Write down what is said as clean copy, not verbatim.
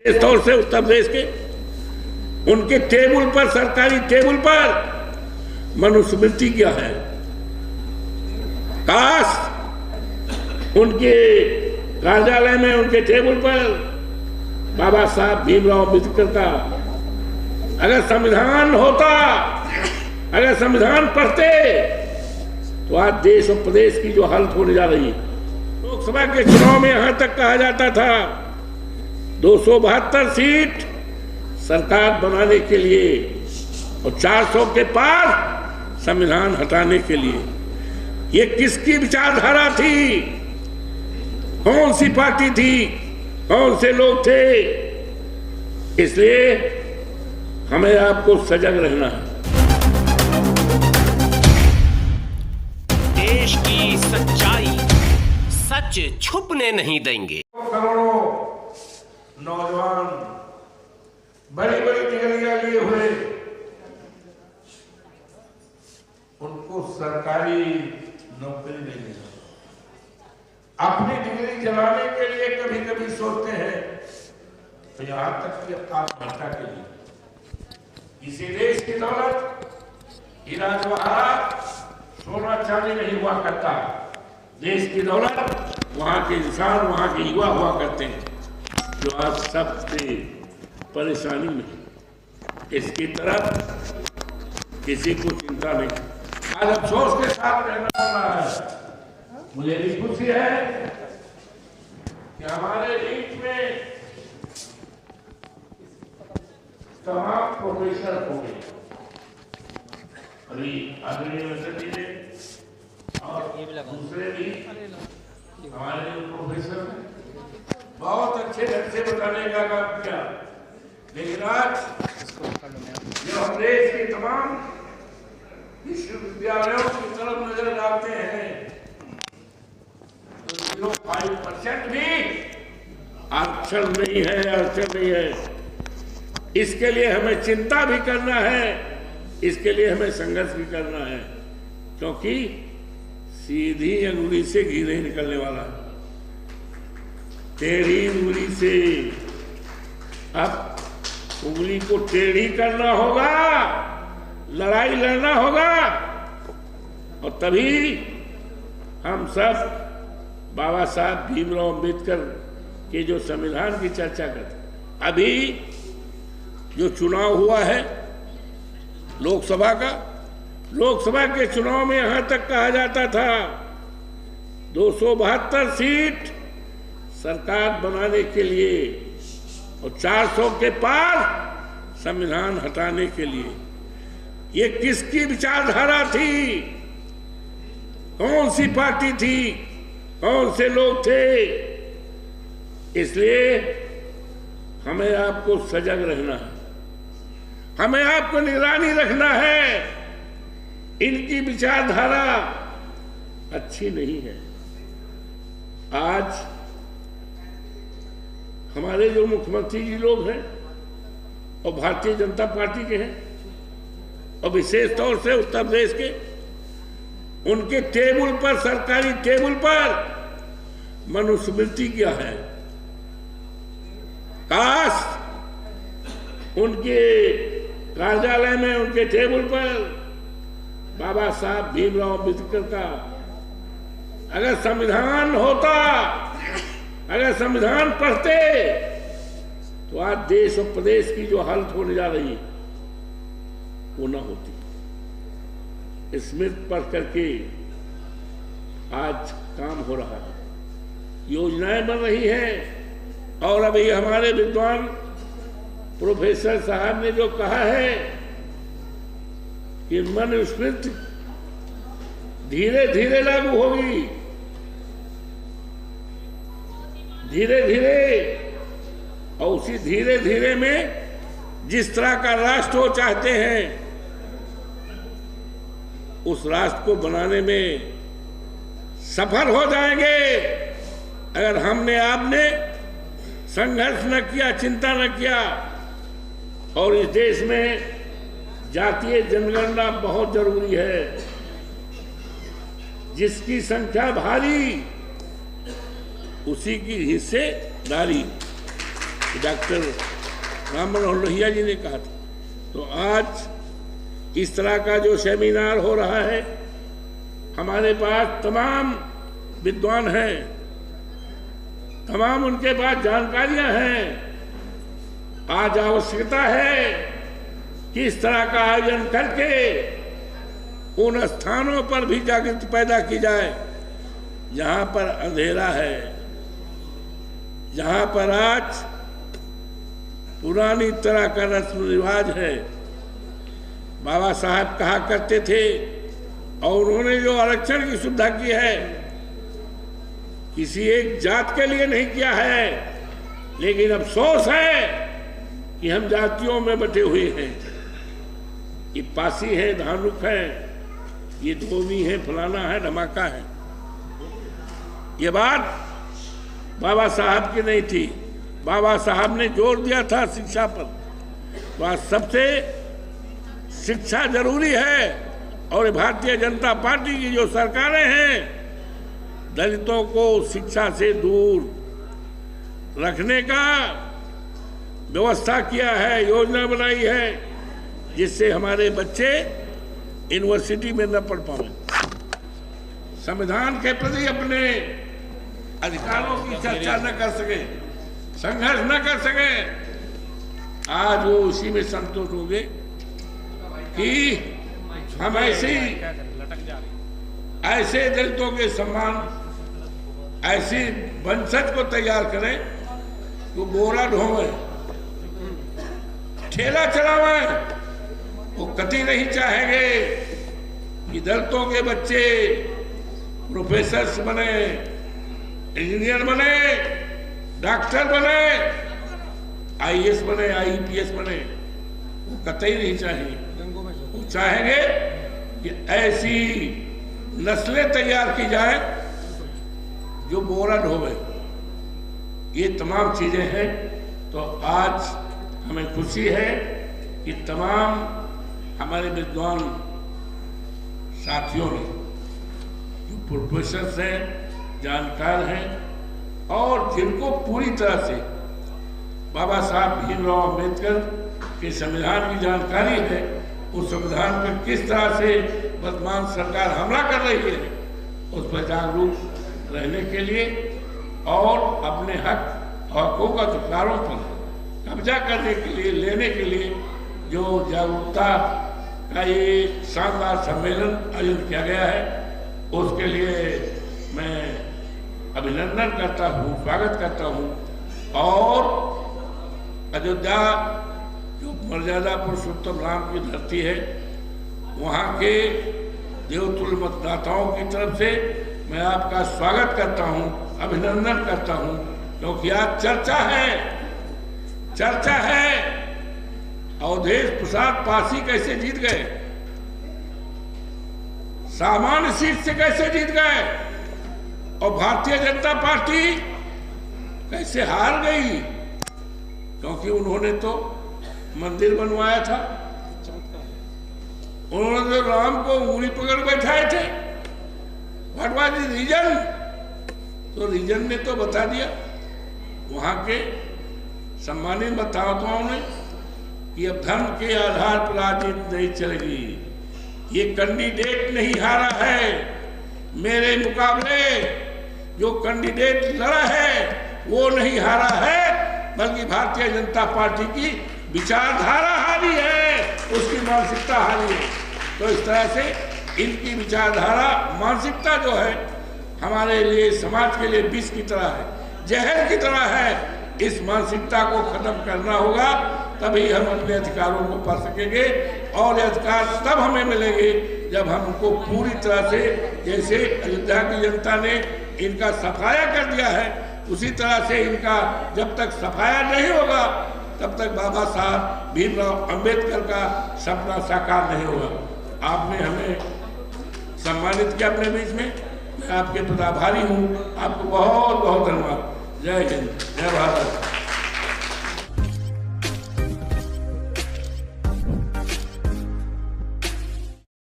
इस तौर से उत्तर प्रदेश के उनके टेबल पर, सरकारी टेबल पर मनुस्मृति क्या है। काश उनके कार्यालय में, उनके टेबल पर बाबा साहब भीमराव अम्बेडकर का अगर संविधान होता, अगर संविधान पढ़ते तो आज देश और प्रदेश की जो हालत होने जा रही है। लोकसभा के चुनाव में यहां तक कहा जाता था 272 सीट सरकार बनाने के लिए और 400 के पार संविधान हटाने के लिए। ये किसकी विचारधारा थी? कौन सी पार्टी थी? कौन से लोग थे? इसलिए हमें आपको सजग रहना है। देश की सच्चाई, सच छुपने नहीं देंगे। करोड़ों नौजवान बड़ी बड़ी डिग्रियां लिए हुए, उनको सरकारी नौकरी नहीं मिली। अपनी डिग्री जलाने के लिए कभी कभी सोचते हैं तो यहां तक कि आत्महत्या के लिए। इसी देश की दौलत, हीरा जवाहरात, सोना चांदी नहीं हुआ करता। देश की दौलत वहां के इंसान, वहां के युवा हुआ करते हैं जो आज सबसे परेशानी में है। इसकी तरफ किसी को चिंता नहीं। आज अफसोस के साथ रहना पड़ रहा है। मुझे भी खुशी है कि हमारे बीच में तमाम प्रोफेसर हो गए। अभी आदरणीय यूनिवर्सिटी में और दूसरे भी हमारे जो प्रोफेसर बहुत अच्छे ढंग से बताने का काम किया। लेकिन आज जो हम देश के तमाम विश्वविद्यालयों की तरफ नजर डालते हैं तो 0.5% भी आरक्षण नहीं है, आरक्षण नहीं है। इसके लिए हमें चिंता भी करना है, इसके लिए हमें संघर्ष भी करना है, क्योंकि सीधी अंगुली से घी नहीं निकलने वाला। टेढ़ी उंगली से अब उंगली को टेढ़ी करना होगा, लड़ाई लड़ना होगा और तभी हम सब बाबा साहब भीमराव अम्बेडकर के जो संविधान की चर्चा करते। अभी जो चुनाव हुआ है लोकसभा का, लोकसभा के चुनाव में यहां तक कहा जाता था 272 सीट सरकार बनाने के लिए और 400 के पार संविधान हटाने के लिए। ये किसकी विचारधारा थी? कौन सी पार्टी थी? कौन से लोग थे? इसलिए हमें आपको सजग रहना है, हमें आपको निगरानी रखना है। इनकी विचारधारा अच्छी नहीं है। आज हमारे जो मुख्यमंत्री जी लोग हैं और भारतीय जनता पार्टी के हैं और विशेष तौर से उत्तर प्रदेश के, उनके टेबल पर, सरकारी टेबल पर मनुस्मृति क्या है। काश उनके कार्यालय में, उनके टेबल पर बाबा साहब भीमराव अम्बेडकर का अगर संविधान होता, अगर संविधान पढ़ते तो आज देश और प्रदेश की जो हालत होने जा रही है वो ना होती। स्मृति पढ़ करके आज काम हो रहा है, योजनाएं बन रही हैं। और अभी हमारे विद्वान प्रोफेसर साहब ने जो कहा है कि मनुस्मृति धीरे धीरे लागू होगी, धीरे धीरे, और उसी धीरे धीरे में जिस तरह का राष्ट्र वो चाहते हैं उस राष्ट्र को बनाने में सफल हो जाएंगे अगर हमने, आपने संघर्ष न किया, चिंता न किया। और इस देश में जातीय जनगणना बहुत जरूरी है। जिसकी संख्या भारी उसी की हिस्सेदारी। डॉक्टर राम मनोहर लोहिया जी ने कहा था। तो आज इस तरह का जो सेमिनार हो रहा है, हमारे पास तमाम विद्वान हैं, तमाम उनके पास जानकारियां हैं। आज आवश्यकता है कि इस तरह का आयोजन करके उन स्थानों पर भी जागृति पैदा की जाए जहां पर अंधेरा है, जहां पर आज पुरानी तरह का रस्म रिवाज है। बाबा साहब कहा करते थे, और उन्होंने जो आरक्षण की सुविधा की है किसी एक जात के लिए नहीं किया है, लेकिन अफसोस है कि हम जातियों में बटे हुए हैं। ये पासी है, धानुक है, ये धोबी है, फलाना है, धमाका है। ये बात बाबा साहब की नहीं थी। बाबा साहब ने जोर दिया था शिक्षा पर। तो आज सबसे शिक्षा जरूरी है, और भारतीय जनता पार्टी की जो सरकारें हैं, दलितों को शिक्षा से दूर रखने का व्यवस्था किया है, योजना बनाई है, जिससे हमारे बच्चे यूनिवर्सिटी में न पढ़ पाए, संविधान के प्रति अपने अधिकारों की चर्चा न कर सके, संघर्ष न कर सके। आज वो उसी में संतोष हो गए कि हम ऐसे दलितों के सम्मान, ऐसी वंशज को तैयार करें तो बोरा ढोवे, ठेला चलावे। वो कतई नहीं चाहेंगे कि दलितों के बच्चे प्रोफेसर बने, इंजीनियर बने, डॉक्टर बने, आईएएस बने, आईपीएस बने। वो कतई नहीं चाहेंगे। वो चाहेंगे कि ऐसी नस्लें तैयार की जाए जो बोरा ढोवे। ये तमाम चीजें हैं। तो आज हमें खुशी है कि तमाम हमारे विद्वान साथियों ने, जो प्रोफेसर हैं, जानकार हैं, और जिनको पूरी तरह से बाबा साहब भीमराव अम्बेडकर के संविधान की जानकारी है, उस संविधान पर किस तरह से वर्तमान सरकार हमला कर रही है, उस पर जागरूक रहने के लिए और अपने हक और हकूक़ अधिकारों पर कब्जा करने के लिए, लेने के लिए जो जागरूकता का ये शानदार सम्मेलन आयोजित किया गया है, उसके लिए मैं अभिनंदन करता हूँ, स्वागत करता हूँ। और अयोध्या जो मर्यादा पुरुषोत्तम राम की धरती है, वहाँ के देवतुल्य मतदाताओं की तरफ से मैं आपका स्वागत करता हूँ, अभिनंदन करता हूँ, क्योंकि आज चर्चा है अवधेश प्रसाद पासी कैसे जीत गए, सामान्य सीट से कैसे जीत गए, और भारतीय जनता पार्टी कैसे हार गई, क्योंकि उन्होंने तो मंदिर बनवाया था, उन्होंने तो राम को उंगली पकड़ बैठाए थे। What was the reason? तो रीजन ने तो बता दिया वहां के सम्मानित मतदाताओं ने कि अब धर्म के आधार पर राजनीति नहीं चलेगी। ये कैंडिडेट नहीं हारा है, मेरे मुकाबले जो कैंडिडेट लड़ा है वो नहीं हारा है, बल्कि भारतीय जनता पार्टी की विचारधारा हारी है, उसकी मानसिकता हारी है। तो इस तरह से इनकी विचारधारा, मानसिकता जो है हमारे लिए, समाज के लिए विष की तरह है, जहर की तरह है। इस मानसिकता को खत्म करना होगा, तभी हम अपने अधिकारों को पा सकेंगे। और ये अधिकार तब हमें मिलेंगे जब हम उनको पूरी तरह से, जैसे अयोध्या की जनता ने इनका सफाया कर दिया है, उसी तरह से इनका जब तक सफाया नहीं होगा तब तक बाबा साहब भीमराव अम्बेडकर का सपना साकार नहीं होगा। आपने हमें सम्मानित किया अपने बीच में, मैं आपके प्रति आभारी हूँ। आपको बहुत बहुत धन्यवाद। जय हिंद, जय भारत।